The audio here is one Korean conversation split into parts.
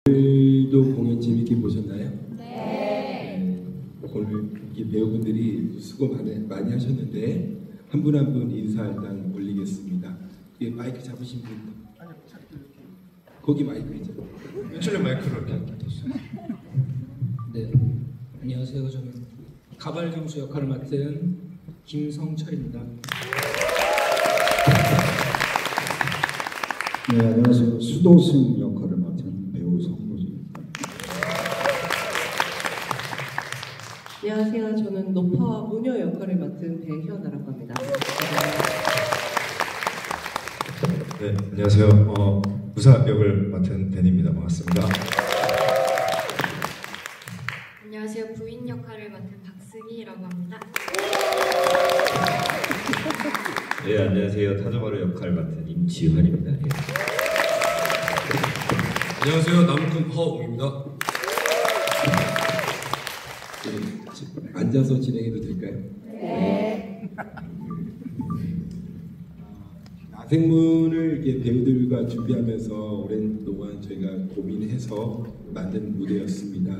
오늘도 공연 재밌게 보셨나요? 네. 오늘 이 배우분들이 수고 많이 하셨는데 한 분 한 분 인사 일단 올리겠습니다. 예, 마이크 잡으신 분. 아니요, 거기 마이크 있죠. 왼쪽에 마이크를 이렇게 뒀어요. 네, 안녕하세요. 저는 가발경수 역할을 맡은 김성철입니다. 네, 안녕하세요. 수도승 역할을 맡은 배우 성무진입니다. 안녕하세요. 저는 노파와 무녀 역할을 맡은 배현아라고 합니다. 네, 안녕하세요. 무사 역을 맡은 댄입니다. 반갑습니다. 안녕하세요. 부인 역할을 맡은 박승희라고 합니다. 네, 안녕하세요. 타조마루 역할 맡은 임지환입니다. 네. 안녕하세요. 남큰 허웅입니다. 앉아서 진행해도 될까요? 네. 나생문을 이렇게 배우들과 준비하면서 오랜 동안 저희가 고민해서 만든 무대였습니다.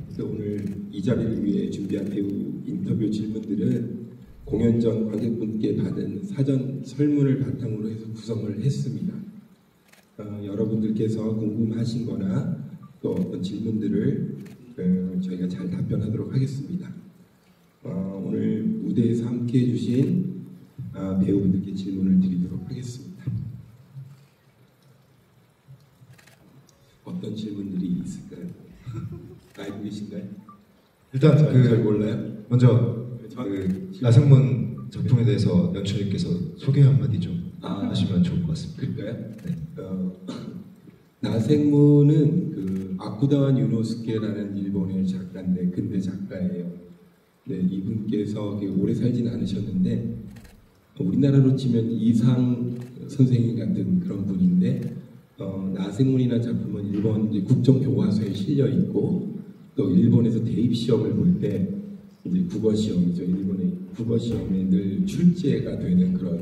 그래서 오늘 이 자리를 위해 준비한 배우 인터뷰 질문들은 공연 전 관객분께 받은 사전 설문을 바탕으로 해서 구성을 했습니다. 여러분들께서 궁금하신 거나 또 어떤 질문들을 저희가 잘 답변하도록 하겠습니다. 오늘 무대에서 함께 해주신 배우분들께 질문을 드리도록 하겠습니다. 어떤 질문들이 있을까요? 알고 계신가요? 일단 잘 몰라요? 먼저 나생문 작품에 대해서 연출님께서 소개 한마디 좀 하시면 좋을 것 같습니다. 그럴까요? 네. 나생문은 아쿠다와 유노스케라는 일본의 작가인데 근대 작가예요. 네, 이분께서 오래 살진 않으셨는데 우리나라로 치면 이상 선생님 같은 그런 분인데 나생문이라는 작품은 일본 이제 국정교과서에 실려 있고 또 일본에서 대입 시험을 볼 때 이제 국어 시험이죠. 일본의 국어 시험에 늘 출제가 되는 그런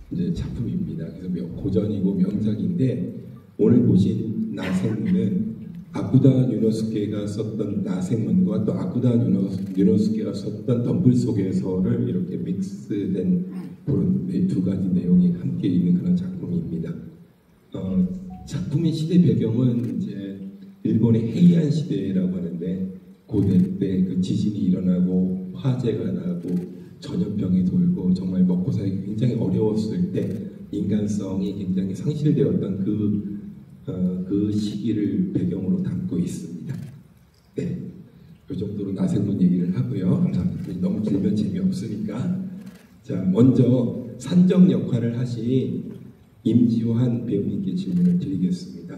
이제 작품입니다. 그래서 고전이고 명작인데 오늘 보신 나생문은 아쿠다 유노스케가 썼던 나생문과 또 아쿠다 유노스케가 썼던 덤불속에서를 이렇게 믹스된 그런 두 가지 내용이 함께 있는 그런 작품입니다. 작품의 시대 배경은 이제 일본의 헤이안 시대라고 하는데 고대 때 그 지진이 일어나고 화재가 나고 전염병이 돌고 정말 먹고 살기 굉장히 어려웠을 때 인간성이 굉장히 상실되었던 그 시기를 배경으로 담고 있습니다. 네, 그 정도로 나생문 얘기를 하고요. 감사합니다. 너무 길면 재미없으니까 자 먼저 산적 역할을 하신 임지환 배우님께 질문을 드리겠습니다.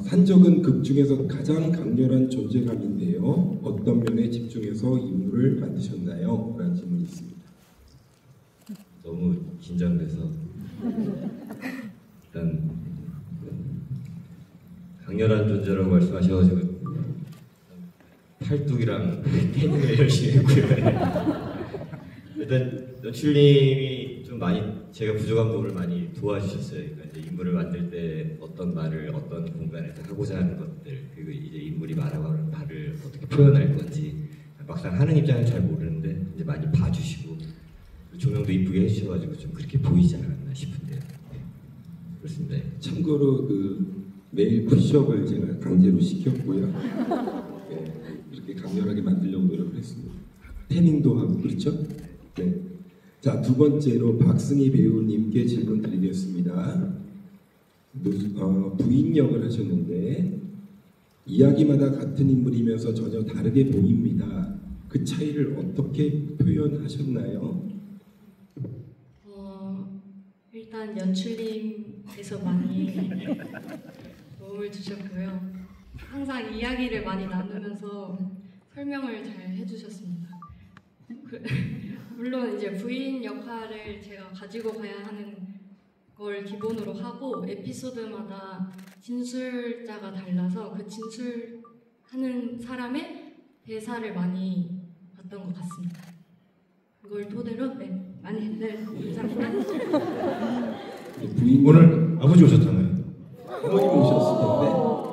산적은 극 중에서 가장 강렬한 존재감인데요. 어떤 면에 집중해서 인물을 만드셨나요? 라는 질문이 있습니다. 너무 긴장돼서 일단 강렬한 존재라고 말씀하셔가지고 팔뚝이랑 태닝을 열심히 했고요. 일단 연출님이 좀 많이 제가 부족한 부분을 많이 도와주셨어요. 그러니까 이제 인물을 만들 때 어떤 말을 어떤 공간에서 하고자 하는 것들 그리고 이제 인물이 말하고 하는 말을 어떻게 표현할 건지 막상 하는 입장은 잘 모르는데 이제 많이 봐주시고 조명도 이쁘게 해주셔가지고 좀 그렇게 보이지 않았나 싶은데요. 네. 그렇습니다. 참고로 매일 푸시업을 제가 강제로 시켰고요. 네, 이렇게 강렬하게 만들려고 노력을 했습니다. 태닝도 하고 그렇죠? 네. 자, 두 번째로 박승희 배우님께 질문 드리겠습니다. 부인 역을 하셨는데 이야기마다 같은 인물이면서 전혀 다르게 보입니다. 그 차이를 어떻게 표현하셨나요? 일단 연출님께서 많이 도움을 주셨고요. 항상 이야기를 많이 나누면서 설명을 잘 해주셨습니다. 물론 이제 부인 역할을 제가 가지고 가야 하는 걸 기본으로 하고 에피소드마다 진술자가 달라서 그 진술하는 사람의 대사를 많이 봤던 것 같습니다. 그걸 토대로 많이 감사합니다. 부인 오늘 아버지 오셨잖아요. 어머님 오셨을 텐데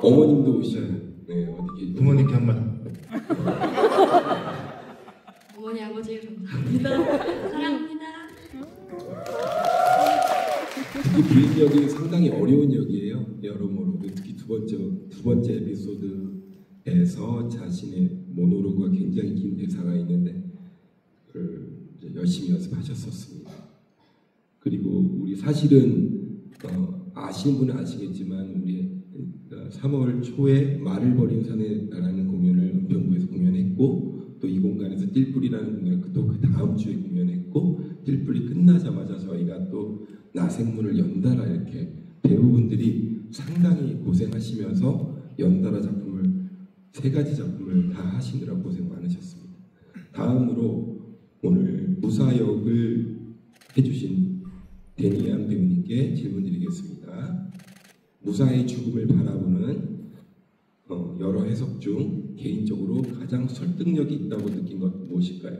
어머님도 오시고 네, 어디 부모님께 한 말. 어머니 아버지 감사합니다. 사랑합니다. 특히 부인 역이 상당히 어려운 역이에요. 여러모로 특히 두 번째 에피소드에서 자신의 모노로그가 굉장히 긴 대사가 있는데 이제 열심히 연습하셨었습니다. 그리고 우리 사실은 아시는 분은 아시겠지만 우리 3월 초에 말을 버린 사내라는 공연을 은평구에서 공연했고 또 이 공간에서 띨뿌리라는 공연을 또 그 다음 주에 공연했고 띨뿌리 끝나자마자 저희가 또 나생문을 연달아 이렇게 배우분들이 상당히 고생하시면서 연달아 작품을 3가지 작품을 다 하시느라 고생 많으셨습니다. 다음으로 오늘 무사역을 해주신 데니안 배우님께 질문드리겠습니다. 무사의 죽음을 바라보는 여러 해석 중 개인적으로 가장 설득력이 있다고 느낀 것 무엇일까요?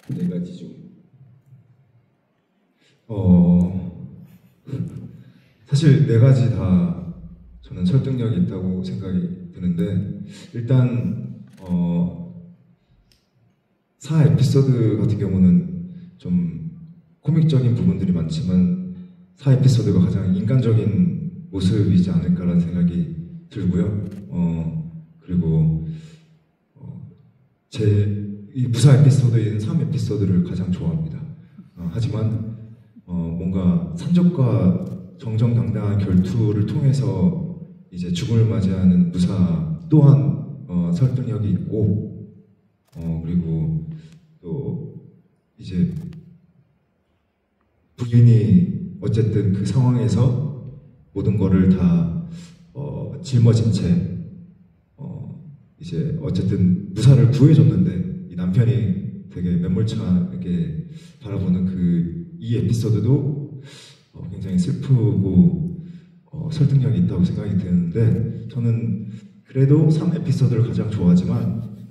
4가지 중. 사실 4가지 다 저는 설득력이 있다고 생각이 드는데 일단 4 에피소드 같은 경우는 좀 코믹적인 부분들이 많지만 4 에피소드가 가장 인간적인 모습이지 않을까라는 생각이 들고요. 그리고 이 무사 에피소드인 3 에피소드를 가장 좋아합니다. 하지만 뭔가 산적과 정정당당한 결투를 통해서 이제 죽음을 맞이하는 무사 또한 설득력이 있고 그리고 또 이제 부인이 어쨌든 그 상황에서 모든 거를 다 짊어진 채 이제 어쨌든 무사를 구해줬는데 이 남편이 되게 매몰차게 바라보는 이 에피소드도 굉장히 슬프고 설득력이 있다고 생각이 드는데 저는 그래도 3 에피소드를 가장 좋아하지만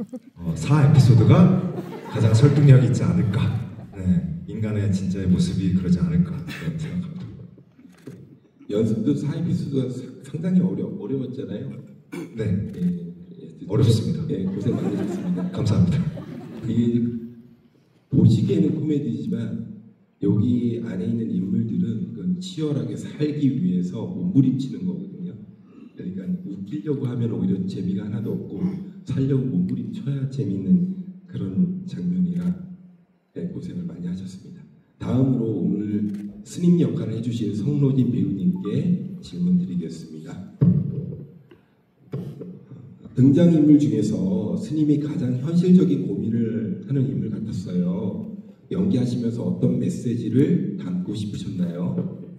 4 에피소드가 가장 설득력이 있지 않을까. 네, 인간의 진짜의 모습이 그러지 않을까 생각합니다. 연습도 4 에피소드가 상당히 어려웠잖아요. 네, 어렵습니다. 네, 고생 많으셨습니다. 감사합니다. 이게 보시기에는 코미디지만 여기 안에 있는 인물들은 치열하게 살기 위해서 몸부림치는 거거든요. 그러니까 웃기려고 하면 오히려 재미가 하나도 없고 살려고 몸부림쳐야 재미있는 그런 장면이라 고생을 많이 하셨습니다. 다음으로 오늘 스님 역할을 해주신 성로진 배우님께 질문 드리겠습니다. 등장인물 중에서 스님이 가장 현실적인 고민을 하는 인물 같았어요. 연기하시면서 어떤 메시지를 담고 싶으셨나요?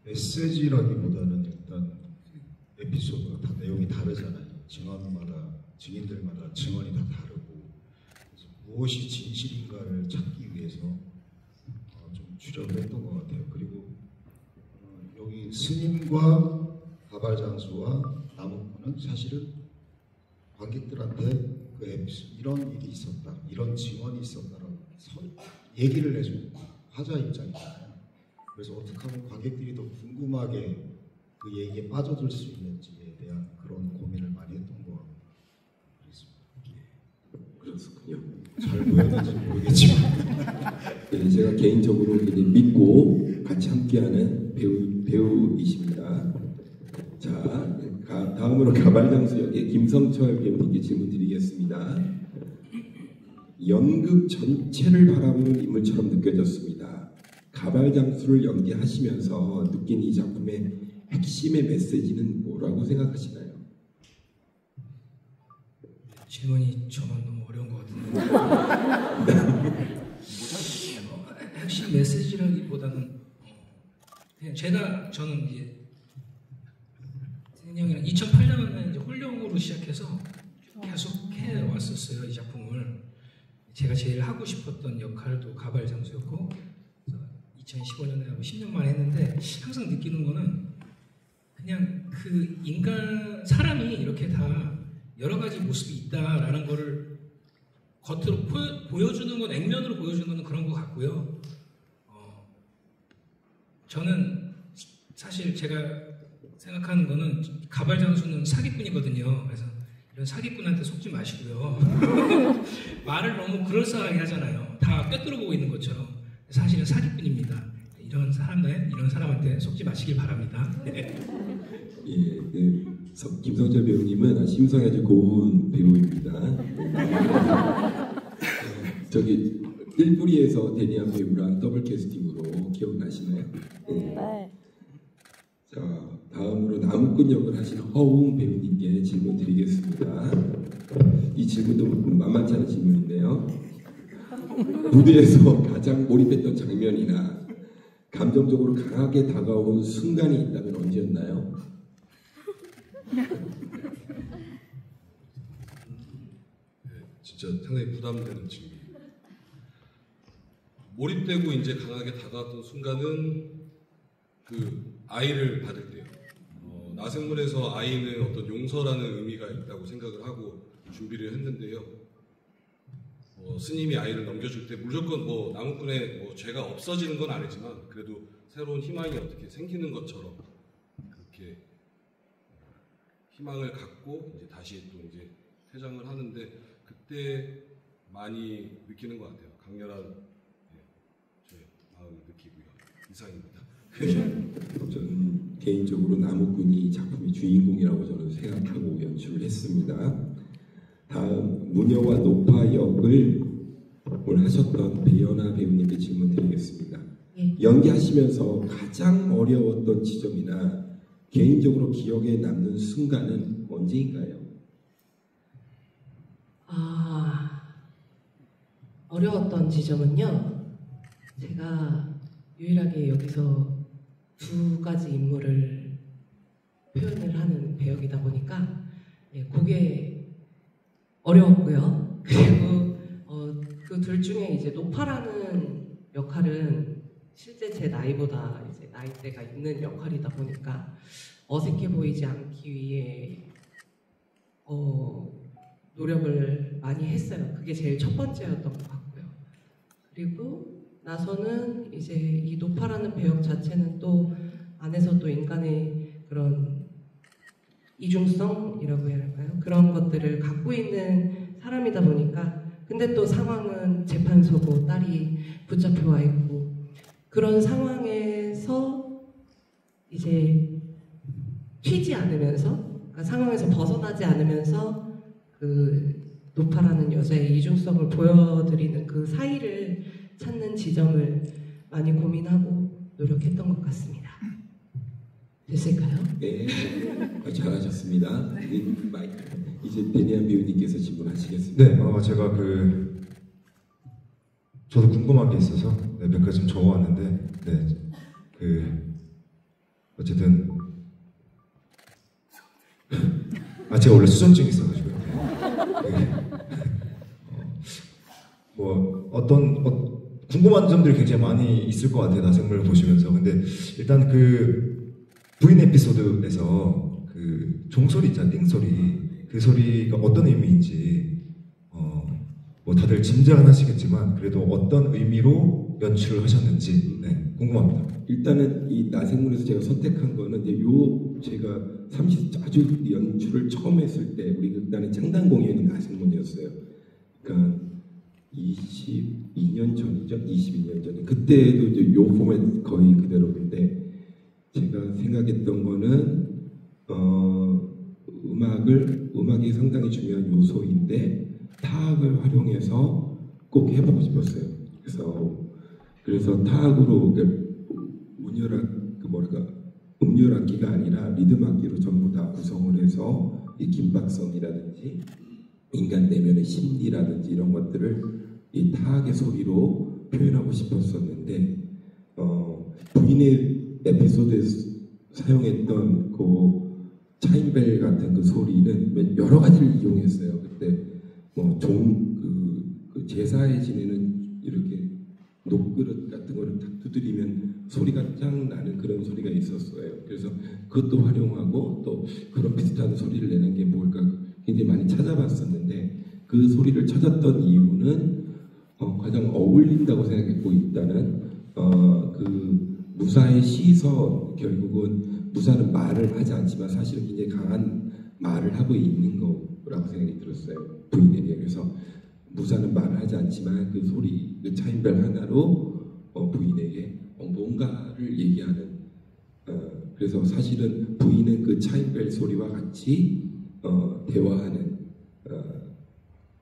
메시지라기보다는 일단 에피소드가 다 내용이 다르잖아요. 증인들마다 증언이 다 다르고 그래서 무엇이 진실인가를 찾기 위해서 좀 주력을 했던 것 같아요. 그리고 여기 스님과 가발장수와 나무꾼은 사실은 관객들한테 이런 일이 있었다, 이런 증언이 있었다라고 얘기를 해주는 화자 입장이잖아요. 그래서 어떻게 하면 관객들이 더 궁금하게 그 얘기에 빠져들 수 있는지에 대한 그런 고민을 많이 했던 것 같습니다. 그렇군요. 잘 보였는지 모르겠지만 네, 제가 개인적으로 믿고 같이 함께하는 배우이십니다. 자, 다음으로 가발장수 역의 김성철 배우님께 질문 드리겠습니다. 연극 전체를 바라보는 인물처럼 느껴졌습니다. 가발장수를 연기하시면서 느낀 이 작품의 핵심의 메시지는 뭐라고 생각하시나요? 질문이 저만 너무 어려운 것 같은데 핵심 메시지라기보다는 그냥 저는 이제 형이랑 2008년에 이제 홀령으로 시작해서 계속 해 왔었어요. 이 작품을 제가 제일 하고 싶었던 역할도 가발장수였고 2015년에 하고 10년 만에 했는데 항상 느끼는 거는 그냥 그 사람이 이렇게 다 여러 가지 모습이 있다라는 거를 겉으로 보여주는 건 액면으로 보여주는 건 그런 것 같고요. 저는 사실 제가 생각하는 거는 가발 장수는 사기꾼이거든요. 그래서 이런 사기꾼한테 속지 마시고요. 말을 너무 그럴싸하게 하잖아요. 다 꿰뚫어 보고 있는 것처럼. 사실은 사기꾼입니다. 이런 사람한테 속지 마시길 바랍니다. 예, 김성철 배우님은 심성이 아주 고운 배우입니다. 저기 1부리에서 데니안 배우랑 더블 캐스팅으로 기억나시나요? 네. 자, 다음으로 나무꾼 역을 하신 허웅 배우님께 질문 드리겠습니다. 이 질문도 만만치 않은 질문인데요. 무대에서 가장 몰입했던 장면이나 감정적으로 강하게 다가온 순간이 있다면 언제였나요? 네, 진짜 상당히 부담되는 질문이에요. 몰입되고 이제 강하게 다가왔던 순간은 그 아이를 받을 때요. 나생문에서 아이는 어떤 용서라는 의미가 있다고 생각을 하고 준비를 했는데요. 스님이 아이를 넘겨줄 때 무조건 나무꾼의 죄가 없어지는 건 아니지만 그래도 새로운 희망이 어떻게 생기는 것처럼 그렇게 희망을 갖고 이제 다시 또 이제 퇴장을 하는데 그때 많이 느끼는 것 같아요. 강렬한 제 마음을 느끼고요. 이상입니다. 저는 개인적으로 나무꾼이 작품의 주인공이라고 저는 생각하고 연출을 했습니다. 다음 무녀와 노파 역을 오늘 하셨던 배연아 배우님께 질문 드리겠습니다. 연기하시면서 가장 어려웠던 지점이나 개인적으로 기억에 남는 순간은 언제인가요? 어려웠던 지점은요. 제가 유일하게 여기서 두 가지 인물을 표현을 하는 배역이다 보니까 그게 어려웠고요. 그리고 그 둘 중에 이제 노파라는 역할은 실제 제 나이보다 이제 나이대가 있는 역할이다 보니까 어색해 보이지 않기 위해 노력을 많이 했어요. 그게 제일 첫 번째였던 것 같고요. 그리고 나서는 이제 이 노파라는 배역 자체는 또 안에서 또 인간의 그런 이중성이라고 해야 할까요? 그런 것들을 갖고 있는 사람이다 보니까 근데 또 상황은 재판소고 딸이 붙잡혀 와 있고 그런 상황에서 이제 튀지 않으면서 그러니까 상황에서 벗어나지 않으면서 그 노파라는 여자의 이중성을 보여드리는 그 사이를 찾는 지점을 많이 고민하고 노력했던 것 같습니다. 됐을까요? 네, 잘하셨습니다. 마이크 이제 데니안 배우님께서 질문하시겠습니다. 네, 제가 저도 궁금한 게 있어서 몇 가지 좀 적어왔는데, 어쨌든 제가 원래 수전증이 있어가지고요. 궁금한 점들이 굉장히 많이 있을 것 같아요. 나생물을 보시면서. 근데 일단 부인 에피소드에서 종소리 있잖아요. 띵소리. 그 소리가 어떤 의미인지 다들 짐작은 하시겠지만 그래도 어떤 의미로 연출을 하셨는지 궁금합니다. 일단은 이 나생물에서 제가 선택한 거는 제가 아주 연출을 처음 했을 때 우리 극단의 창단 공연이 나생물이었어요. 그러니까 22년 전이죠. 22년 전에 그때도 이제 요 포맷 거의 그대로인데 제가 생각했던 거는 음악이 상당히 중요한 요소인데 타악을 활용해서 꼭 해보고 싶었어요. 그래서 타악으로 음률악기가 아니라 리듬악기로 전부 다 구성을 해서 이 긴박성이라든지 인간 내면의 심리라든지 이런 것들을 이 타악의 소리로 표현하고 싶었었는데 부인의 에피소드에서 사용했던 그 차인벨 같은 그 소리는 여러 가지를 이용했어요. 그때 제사에 지내는 이렇게 녹그릇 같은 거를 탁 두드리면 소리가 짱 나는 그런 소리가 있었어요. 그래서 그것도 활용하고 또 그런 비슷한 소리를 내는 게 뭘까 굉장히 많이 찾아봤었는데 그 소리를 찾았던 이유는 가장 어울린다고 생각했고 일단은 그 무사의 시선 결국은 무사는 말을 하지 않지만 사실은 굉장히 강한 말을 하고 있는 거라고 생각이 들었어요. 부인에게. 그래서 무사는 말을 하지 않지만 그 소리, 그 차인벨 하나로 부인에게 뭔가를 얘기하는 그래서 사실은 부인은 그 차인벨 소리와 같이 대화하는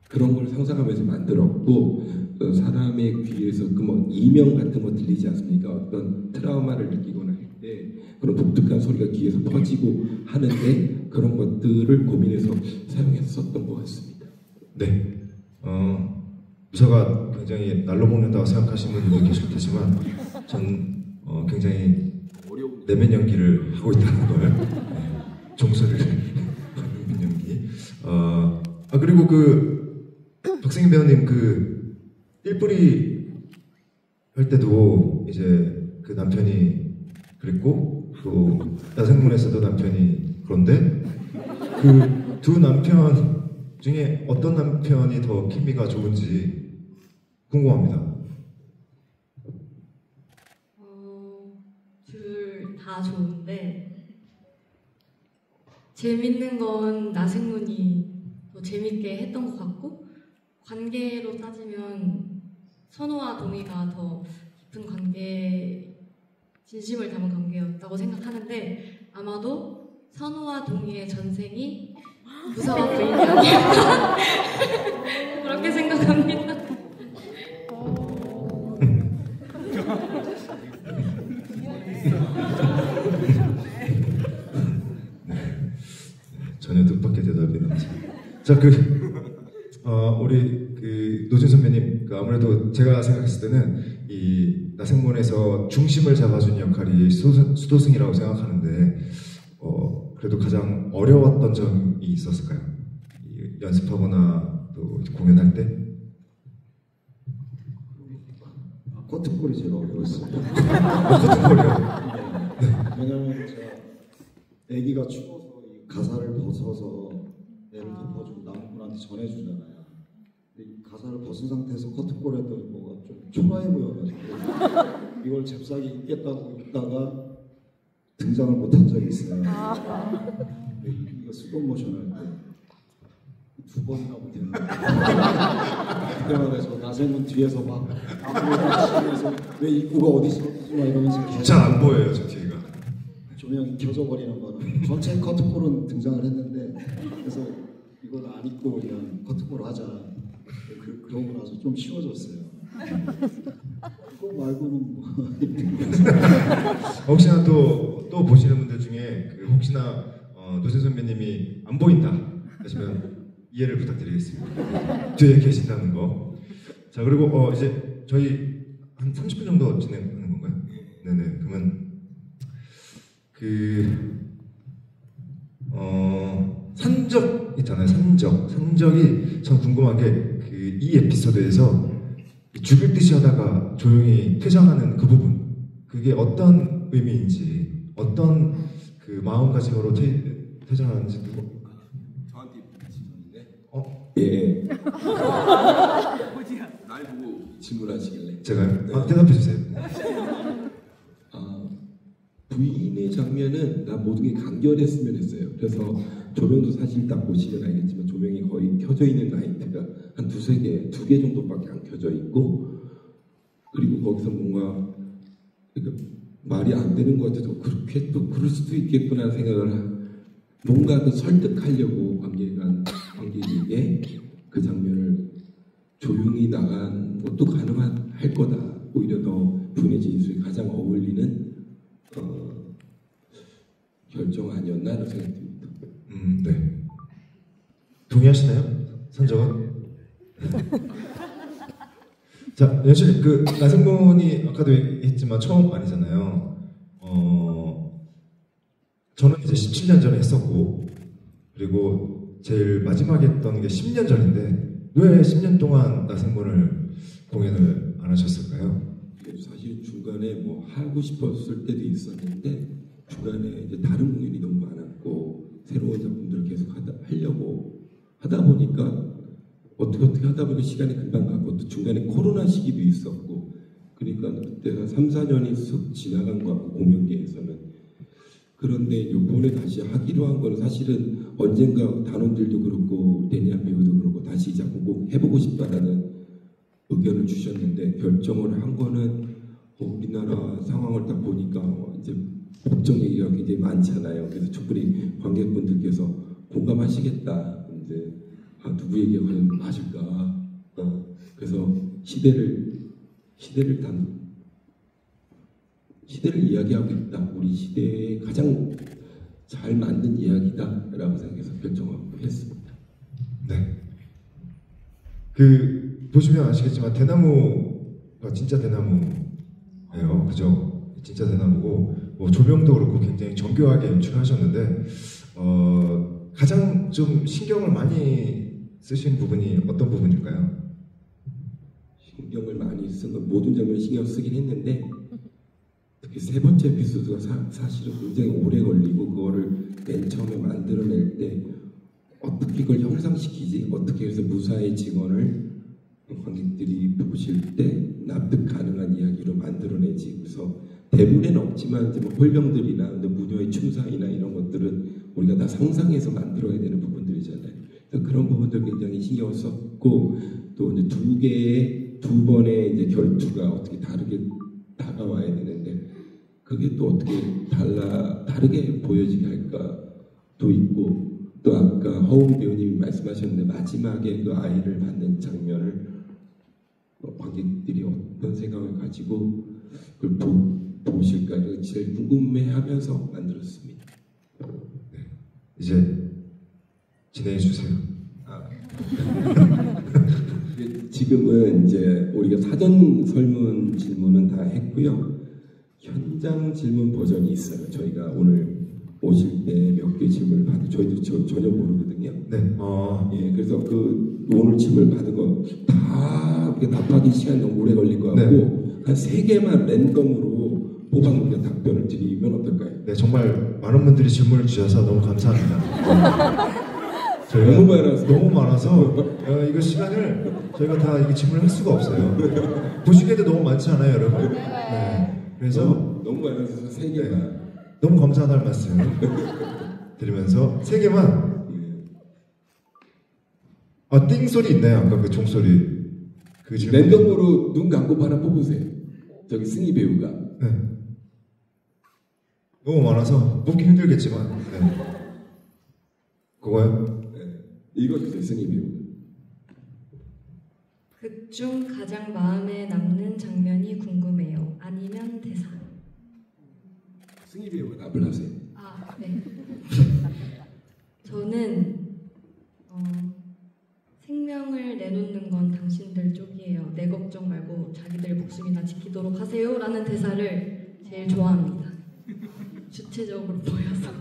그런 걸 상상하면서 만들었고 사람의 귀에서 그 뭐 이명 같은 거 들리지 않습니까? 어떤 트라우마를 느끼거나 할 때 그런 독특한 소리가 귀에서 퍼지고 하는데 그런 것들을 고민해서 사용했었던 것 같습니다. 네. 무사가 굉장히 날로 먹는다고 생각하시는 분들도 계실 테지만 전 굉장히 내면 연기를 하고 있다는 걸 종소리를 내면 연기. 그리고 그 박승희 배우님 그 삘뿌리 할 때도 이제 그 남편이 그랬고 또 야생문에서도 남편이 그런데 그 두 남편 중에 어떤 남편이 더 케미가 좋은지 궁금합니다. 둘 다 좋은데 재밌는 건 나생문이 더 재밌게 했던 것 같고 관계로 따지면 선호와 동의가 더 깊은 관계, 진심을 담은 관계였다고 생각하는데 아마도 선호와 동의의 전생이 무사와 부인이 아닐까 그렇게 생각합니다. 전혀 뜻밖의 대답이 나왔어요. 자, 우리 그 노준 선배님, 아무래도 제가 생각했을 때는 이 나생문에서 중심을 잡아준 역할이 수도승이라고 생각하는데, 그래도 가장 어려웠던 점이 있었을까요? 연습하거나 또 공연할 때? 커튼콜이 제일 어려웠어요. 커튼콜이요? 네. 왜냐면 제가 애기가 추워서 이 가사를 벗어서 애를 덮어주고 남편한테 전해주잖아요. 근데 이 가사를 벗은 상태에서 커튼콜 했더니 뭐가 좀 초라해 보여가지고 이걸 잽싸게 입겠다고 입다가 등장을 못한 적이 있어요. 이거 스톱모션 할 때 두 번이나 못했는데 그때마다 저 나생문 뒤에서 막 아무래도 왜 입구가 어디 있어 이러면서 계속 잘 안 보여요, 저 뒤가. 조명이 켜져 버리는 바람에 전체 커튼콜은 등장을 했는데 그래서 이걸 안 입고 그냥 커튼콜 하자. 그러고 나서 좀 쉬워졌어요. 그거 말고는 뭐 혹시나 또 보시는 분들 중에 혹시나 노준 선배님이 안 보인다 하시면 이해를 부탁드리겠습니다. 뒤에 계신다는 거. 자, 그리고 이제 저희 한 30분 정도 진행하는 건가요? 네네. 그러면 산적 있잖아요. 산적이 전 궁금한 게 이 에피소드에서 죽을 듯이 하다가 조용히 퇴장하는 그 부분, 그게 어떤 의미인지, 어떤 그 마음가짐으로 퇴장하는지 저한테 질문인데? 예. 날 보고 질문하시길래 제가요? 네. 대답해 주세요. 부인의 장면은 나 모든 게 간결했으면 했어요. 그래서 조명도 사실 딱 보시면 알겠지만 조명이 거의 켜져 있는 라이트가 한 두세 개, 2개 정도밖에 안 켜져 있고 그리고 거기서 뭔가 그러니까 말이 안 되는 것 같아도 그렇게 또 그럴 수도 있겠구나 생각을 뭔가 그 설득하려고 관객에게 그 장면을 조용히 나간 것도 가능할 거다. 오히려 더 부인의 진술이 가장 어울리는 결정 아니었나 하는 생각이 듭니다. 네. 동의하시나요? 선정은? 자, 연실 나생문이 아까도 했지만 처음 아니잖아요. 저는 이제 17년 전에 했었고 그리고 제일 마지막에 했던 게 10년 전인데 왜 10년 동안 나생문을 공연을 안 하셨을까요? 사실 중간에 뭐 하고 싶었을 때도 있었는데 중간에 이제 다른 공연이 너무 많았고 새로운 작품들을 계속 하려고 하다 보니까 어떻게 하다 보니까 시간이 금방 가고 또 중간에 코로나 시기도 있었고 그러니까 그때가 3, 4년이 쑥 지나간 것 같고 공연계에서는 그런데 이번에 다시 하기로 한 거는 사실은 언젠가 단원들도 그렇고 데니안 배우도 그렇고 다시 이 작품 꼭 해보고 싶다라는 의견을 주셨는데 결정을 한 거는 우리나라 상황을 딱 보니까 이제 법정 얘기가 굉장히 많잖아요. 그래서 충분히 관객분들께서 공감하시겠다. 이제 누구 얘기가 과연 맞을까? 그래서 시대를 이야기하고 있다. 우리 시대에 가장 잘 만든 이야기다라고 생각해서 결정하고 했습니다. 네. 그 보시면 아시겠지만 대나무가 진짜 대나무예요. 그죠? 진짜 대나무고 뭐 조명도 그렇고 굉장히 정교하게 연출하셨는데 가장 좀 신경을 많이 쓰신 부분이 어떤 부분일까요? 신경을 많이 쓴 건 모든 장면에 신경 쓰긴 했는데 특히 세 번째 에피소드가 사실은 굉장히 오래 걸리고 그거를 맨 처음에 만들어낼 때 어떻게 이걸 형상시키지? 어떻게 해서 무사의 증언을 관객들이 보실 때 납득 가능한 이야기로 만들어내지. 그래서 대본에는 없지만 이제 뭐 홀병들이나 무녀의 춤사위나 이런 것들은 우리가 다 상상해서 만들어야 되는 부분들이잖아요. 그래서 그런 부분들 굉장히 신경을 썼고 또 이제 두 번의 이제 결투가 어떻게 다르게 다가와야 되는데 그게 또 어떻게 다르게 보여지게 할까도 있고 또 아까 허웅 배우님이 말씀하셨는데 마지막에 그 아이를 받는 장면을 관객들이 어떤 생각을 가지고 그걸 보실까 제일 궁금해하면서 만들었습니다. 네. 이제 진행해 주세요. 지금은 이제 우리가 사전 설문 질문은 다 했고요. 현장 질문 버전이 있어요. 저희가 오늘 오실 때 몇 개 질문을 받은 저희도 전혀 모르거든요. 네. 예, 그래서 그 오늘 질문 받은 거 다 답하기 시간 너무 오래 걸릴 것 같고 네. 한 3개만 랜덤으로 뽑아서 답변을 드리면 어떨까요? 네, 정말 많은 분들이 질문을 주셔서 너무 감사합니다. 너무 많아서 이거 시간을 저희가 다 이게 질문을 할 수가 없어요. 보시기에도 너무 많지 않아요, 여러분? 네. 그래서 너무 많아서 3개만. 네. 너무 감사하다는 말씀 드리면서 3개만. 띵 소리 있나요? 아까 그 종소리. 그 질문. 랜덤으로 눈 감고 하나 뽑으세요. 저기 승희 배우가. 네. 너무 많아서 뽑기 힘들겠지만. 네. 그거요? 읽어주세요, 승희 배우. 극 중 가장 마음에 남는 장면이 궁금해요. 아니면 대사. 승희 배우가 답을 하세요. 네. 저는 생명을 내놓는 건 당신들 쪽이에요. 내 걱정 말고 자기들 목숨이나 지키도록 하세요라는 대사를 제일 좋아합니다. 주체적으로 보여서.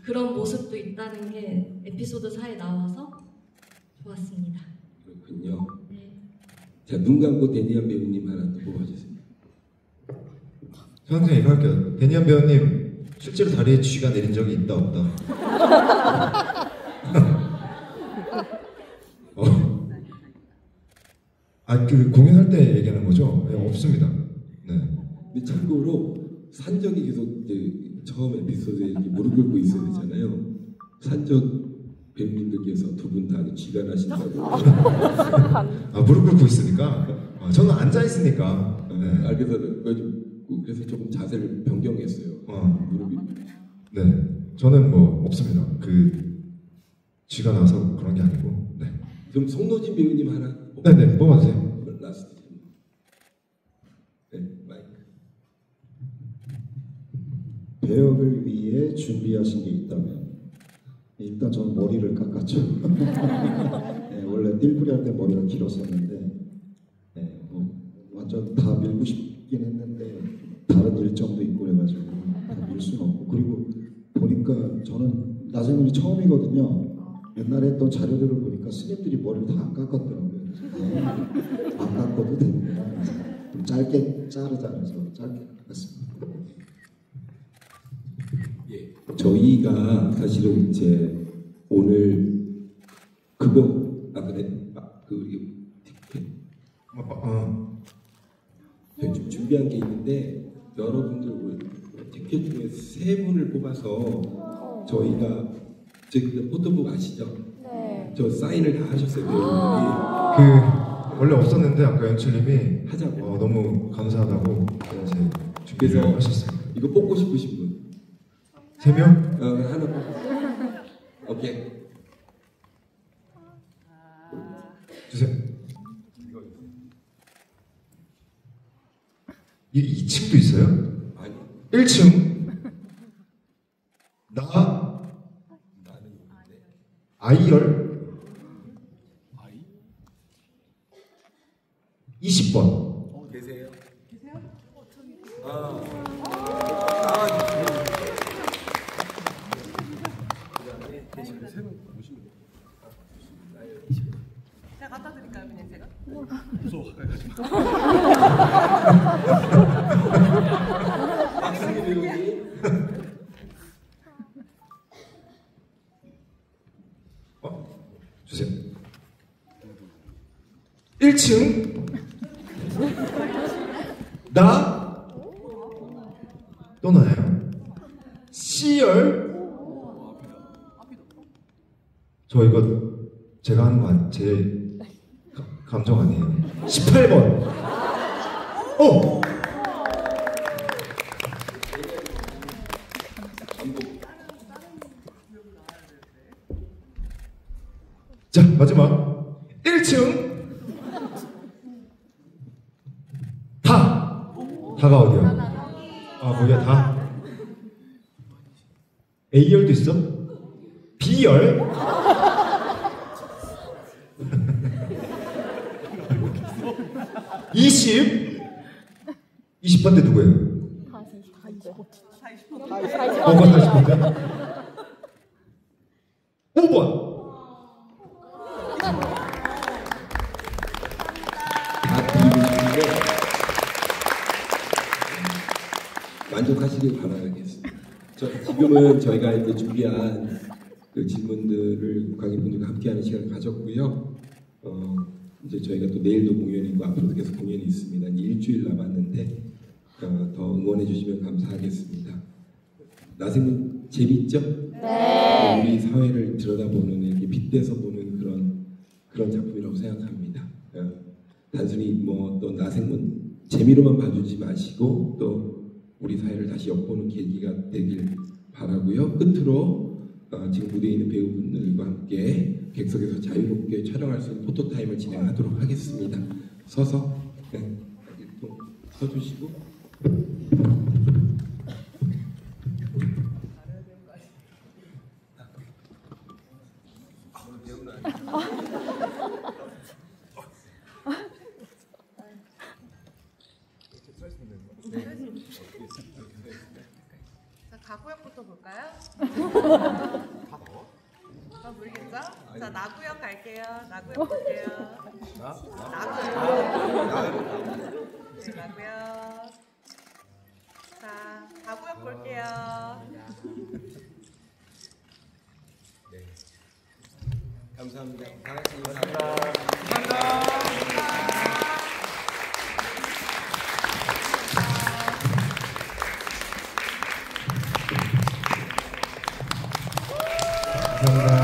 그런 모습도 있다는 게 에피소드 4에 나와서 좋았습니다. 그렇군요. 네. 자, 눈 감고 데니안 배우님 하나 또 뽑아주세요. 저 항상 이거 할게요. 데니안 배우님 실제로 다리에 쥐가 내린 적이 있다 없다? 그 공연할 때 얘기하는 거죠? 네, 없습니다. 네. 근데 참고로 산적이 계속 이제 처음 에피소드에 이렇게 무릎 꿇고 있어야 되잖아요. 산적 배우님들께서 두 분 다 쥐가 나신다고. 무릎 꿇고 있으니까. 저는 앉아 있으니까. 네. 그래서 조금 자세를 변경했어요. 무릎이. 네. 저는 뭐 없습니다. 쥐가 나서 그런 게 아니고. 네. 그럼 송노진 배우님 하나. 네네. 뽑아주세요. 라스트. 네, 마이크. 배역을 위해 준비하신 게 있다면 일단 저는 머리를 깎았죠. 네, 원래 띨뿌리 할 때 머리가 길었었는데 완전 다 밀고 싶긴 했는데 다른 일정도 있고 그래가지고 다 밀 수는 없고 그리고 보니까 저는 나생물이 처음이거든요. 옛날에 했던 자료들을 보니까 스님들이 머리를 다 안 깎았더라고요. 안 깎아도 되는구나. 좀 짧게 자르자 그래서 짧게 깎았습니다. 예, 저희가 사실은 이제 오늘 그거 티켓 저희 좀 준비한 게 있는데 여러분들 세 분을 뽑아서 저희가 저희 포토북 아시죠? 네. 저 사인을 다 하셨어요 배우분들이. 원래 없었는데 아까 연출님이 하자고. 너무 감사하다고 이제 준비를 그래서 하셨어요. 이거 뽑고 싶으신 분? 3명? 하나 뽑. 오케이. 주세요. 이 2층도 있어요? 아니. 1층. 나는 누군데? 아이열 20번. 계세요? 제가 갖다 드릴까요, 그냥 제가? 박승희 배우님. 주세요. 1층. 나 또 나요. C열. 저 이거 제가 하는 거 제 감정 아니에요. 18번. 자, 마지막 1층. 다가 어디야? 거기야 다. A열도 있어? B열. (20) 20번대 누구예요? 그건 40번대. 5번. 다 드리는데 만족하시길 바라겠습니다. 지금은 저희가 이제 준비한 그 질문들을 관객분들과 함께하는 시간을 가졌고요. 이제 저희가 또 내일도 공연이고 앞으로도 계속 공연이 있습니다. 이제 일주일 남았는데 더 응원해 주시면 감사하겠습니다. 나생은 재밌죠? 네. 우리 사회를 들여다보는 이렇게 빗대서 보는 그런 작품이라고 생각합니다. 단순히 뭐 또 나생문 재미로만 봐주지 마시고 또 우리 사회를 다시 엿보는 계기가 되길 바라고요. 끝으로 지금 무대에 있는 배우분들과 함께 객석에서 자유롭게 촬영할 수 있는 포토타임을 진행하도록 하겠습니다. 서서 또 서주시고 자, 가구역부터 볼까요? 모르겠죠? 자, 나구역 갈게요. 나구역 볼게요. 나구역. 네, 나구역. 자, 가구역 볼게요. 감사합니다. 다 같이 감사합니다. 감사합니다.